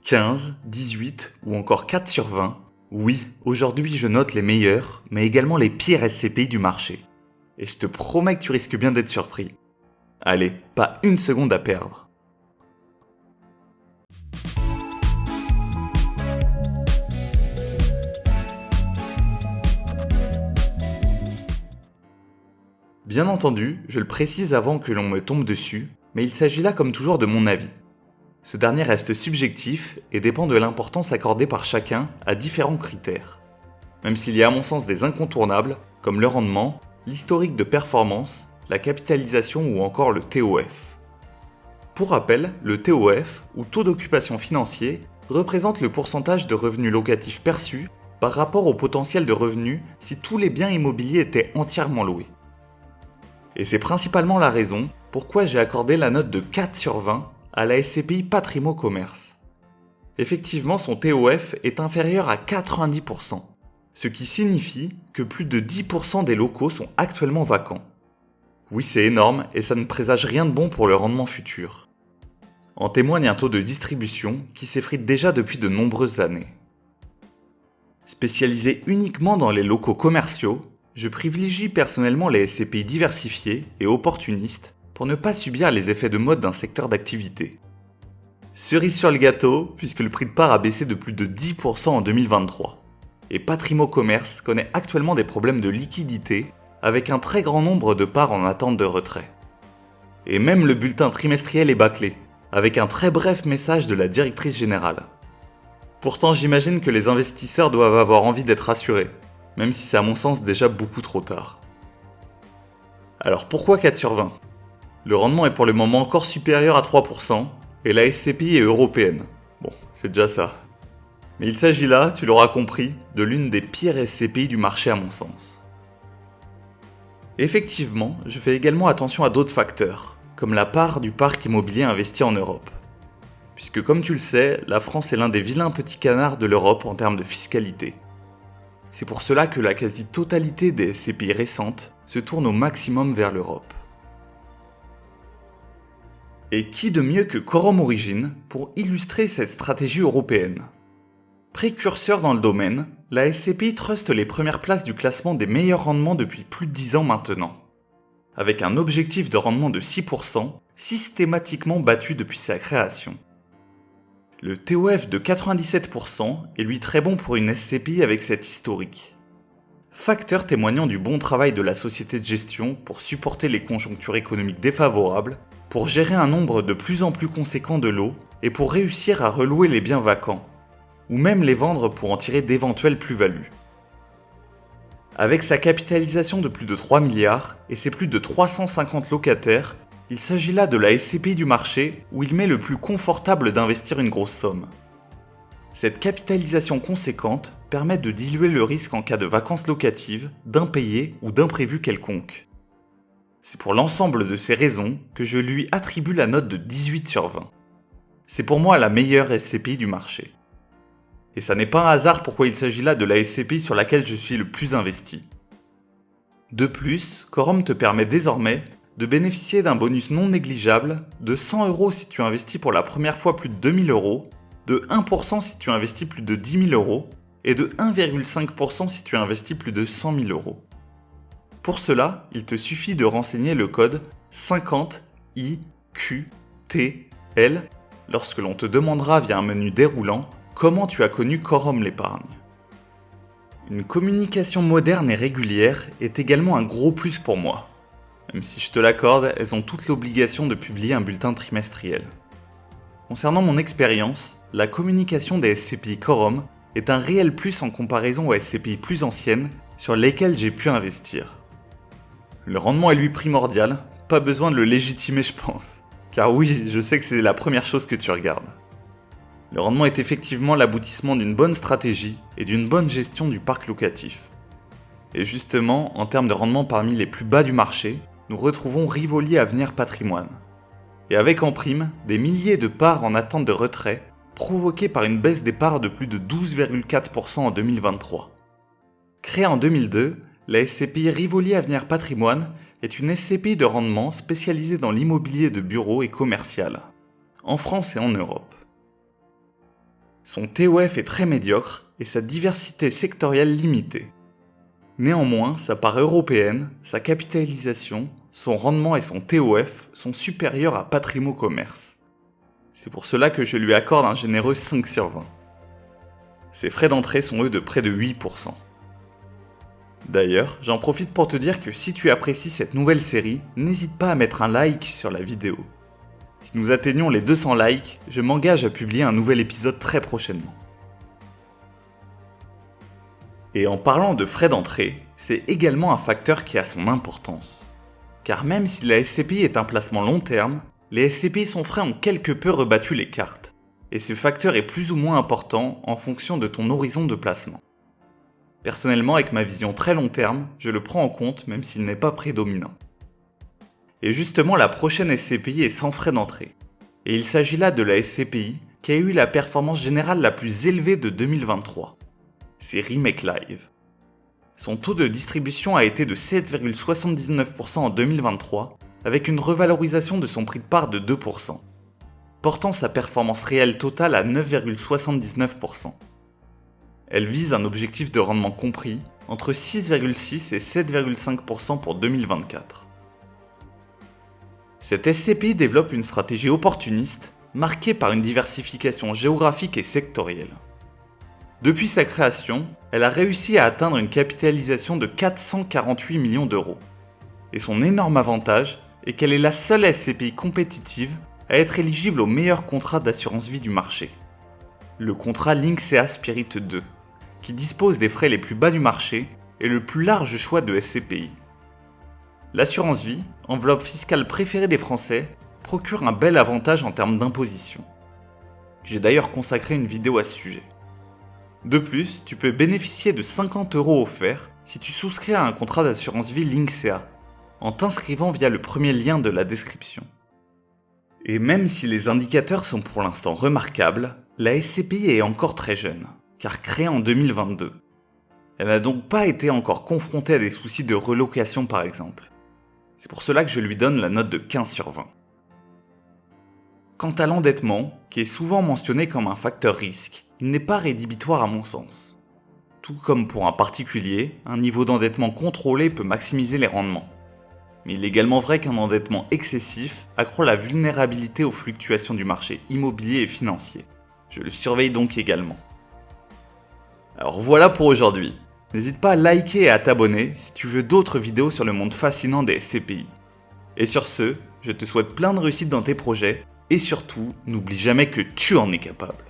15, 18 ou encore 4 sur 20, oui, aujourd'hui je note les meilleurs, mais également les pires SCPI du marché. Et je te promets que tu risques bien d'être surpris. Allez, pas une seconde à perdre. Bien entendu, je le précise avant que l'on me tombe dessus, mais il s'agit là comme toujours de mon avis. Ce dernier reste subjectif et dépend de l'importance accordée par chacun à différents critères. Même s'il y a à mon sens des incontournables, comme le rendement, l'historique de performance, la capitalisation ou encore le TOF. Pour rappel, le TOF, ou taux d'occupation financier, représente le pourcentage de revenus locatifs perçus par rapport au potentiel de revenus si tous les biens immobiliers étaient entièrement loués. Et c'est principalement la raison pourquoi j'ai accordé la note de 4 sur 20 à la SCPI Patrimo Commerce. Effectivement, son TOF est inférieur à 90%, ce qui signifie que plus de 10% des locaux sont actuellement vacants. Oui, c'est énorme et ça ne présage rien de bon pour le rendement futur. En témoigne un taux de distribution qui s'effrite déjà depuis de nombreuses années. Spécialisé uniquement dans les locaux commerciaux, je privilégie personnellement les SCPI diversifiés et opportunistes pour ne pas subir les effets de mode d'un secteur d'activité. Cerise sur le gâteau, puisque le prix de part a baissé de plus de 10% en 2023. Et Patrimo Commerce connaît actuellement des problèmes de liquidité, avec un très grand nombre de parts en attente de retrait. Et même le bulletin trimestriel est bâclé, avec un très bref message de la directrice générale. Pourtant, j'imagine que les investisseurs doivent avoir envie d'être rassurés, même si c'est à mon sens déjà beaucoup trop tard. Alors pourquoi 4 sur 20 ? Le rendement est pour le moment encore supérieur à 3%, et la SCPI est européenne. Bon, c'est déjà ça. Mais il s'agit là, tu l'auras compris, de l'une des pires SCPI du marché à mon sens. Effectivement, je fais également attention à d'autres facteurs, comme la part du parc immobilier investi en Europe. Puisque comme tu le sais, la France est l'un des vilains petits canards de l'Europe en termes de fiscalité. C'est pour cela que la quasi-totalité des SCPI récentes se tourne au maximum vers l'Europe. Et qui de mieux que Quorum Origin pour illustrer cette stratégie européenne ? Précurseur dans le domaine, la SCPI truste les premières places du classement des meilleurs rendements depuis plus de 10 ans maintenant, avec un objectif de rendement de 6%, systématiquement battu depuis sa création. Le TOF de 97% est lui très bon pour une SCPI avec cet historique. Facteur témoignant du bon travail de la société de gestion pour supporter les conjonctures économiques défavorables, pour gérer un nombre de plus en plus conséquent de lots et pour réussir à relouer les biens vacants, ou même les vendre pour en tirer d'éventuelles plus-values. Avec sa capitalisation de plus de 3 milliards et ses plus de 350 locataires, il s'agit là de la SCPI du marché où il m'est le plus confortable d'investir une grosse somme. Cette capitalisation conséquente permet de diluer le risque en cas de vacances locatives, d'impayés ou d'imprévus quelconques. C'est pour l'ensemble de ces raisons que je lui attribue la note de 18 sur 20. C'est pour moi la meilleure SCPI du marché. Et ça n'est pas un hasard pourquoi il s'agit là de la SCPI sur laquelle je suis le plus investi. De plus, Quorum te permet désormais de bénéficier d'un bonus non négligeable de 100 € si tu investis pour la première fois plus de 2000 €, de 1% si tu investis plus de 10 000 € et de 1,5% si tu investis plus de 100 000 €. Pour cela, il te suffit de renseigner le code 50IQTL lorsque l'on te demandera via un menu déroulant comment tu as connu Quorum l'épargne. Une communication moderne et régulière est également un gros plus pour moi. Même si je te l'accorde, elles ont toute l'obligation de publier un bulletin trimestriel. Concernant mon expérience, la communication des SCPI Quorum est un réel plus en comparaison aux SCPI plus anciennes sur lesquelles j'ai pu investir. Le rendement est lui primordial, pas besoin de le légitimer je pense. Car oui, je sais que c'est la première chose que tu regardes. Le rendement est effectivement l'aboutissement d'une bonne stratégie et d'une bonne gestion du parc locatif. Et justement, en termes de rendement parmi les plus bas du marché, nous retrouvons Rivoli Avenir Patrimoine. Et avec en prime, des milliers de parts en attente de retrait, provoquées par une baisse des parts de plus de 12,4% en 2023. Créée en 2002, la SCPI Rivoli Avenir Patrimoine est une SCPI de rendement spécialisée dans l'immobilier de bureau et commercial, en France et en Europe. Son TOF est très médiocre et sa diversité sectorielle limitée. Néanmoins, sa part européenne, sa capitalisation, son rendement et son TOF sont supérieurs à Patrimo Commerce. C'est pour cela que je lui accorde un généreux 5 sur 20. Ses frais d'entrée sont eux de près de 8%. D'ailleurs, j'en profite pour te dire que si tu apprécies cette nouvelle série, n'hésite pas à mettre un like sur la vidéo. Si nous atteignons les 200 likes, je m'engage à publier un nouvel épisode très prochainement. Et en parlant de frais d'entrée, c'est également un facteur qui a son importance. Car même si la SCPI est un placement long terme, les SCPI sont frais ont quelque peu rebattu les cartes. Et ce facteur est plus ou moins important en fonction de ton horizon de placement. Personnellement, avec ma vision très long terme, je le prends en compte même s'il n'est pas prédominant. Et justement, la prochaine SCPI est sans frais d'entrée. Et il s'agit là de la SCPI qui a eu la performance générale la plus élevée de 2023. C'est Remake Live. Son taux de distribution a été de 7,79% en 2023, avec une revalorisation de son prix de part de 2%, portant sa performance réelle totale à 9,79%. Elle vise un objectif de rendement compris entre 6,6 et 7,5% pour 2024. Cette SCPI développe une stratégie opportuniste marquée par une diversification géographique et sectorielle. Depuis sa création, elle a réussi à atteindre une capitalisation de 448 millions d'euros. Et son énorme avantage est qu'elle est la seule SCPI compétitive à être éligible au meilleur contrat d'assurance vie du marché, le contrat Linksea Spirit 2, qui dispose des frais les plus bas du marché et le plus large choix de SCPI. L'assurance vie, enveloppe fiscale préférée des Français, procure un bel avantage en termes d'imposition. J'ai d'ailleurs consacré une vidéo à ce sujet. De plus, tu peux bénéficier de 50 € offerts si tu souscris à un contrat d'assurance vie Linksea, en t'inscrivant via le premier lien de la description. Et même si les indicateurs sont pour l'instant remarquables, la SCPI est encore très jeune, car créée en 2022. Elle n'a donc pas été encore confrontée à des soucis de relocation par exemple. C'est pour cela que je lui donne la note de 15 sur 20. Quant à l'endettement, qui est souvent mentionné comme un facteur risque, il n'est pas rédhibitoire à mon sens. Tout comme pour un particulier, un niveau d'endettement contrôlé peut maximiser les rendements. Mais il est également vrai qu'un endettement excessif accroît la vulnérabilité aux fluctuations du marché immobilier et financier. Je le surveille donc également. Alors voilà pour aujourd'hui. N'hésite pas à liker et à t'abonner si tu veux d'autres vidéos sur le monde fascinant des SCPI. Et sur ce, je te souhaite plein de réussite dans tes projets et surtout, n'oublie jamais que tu en es capable.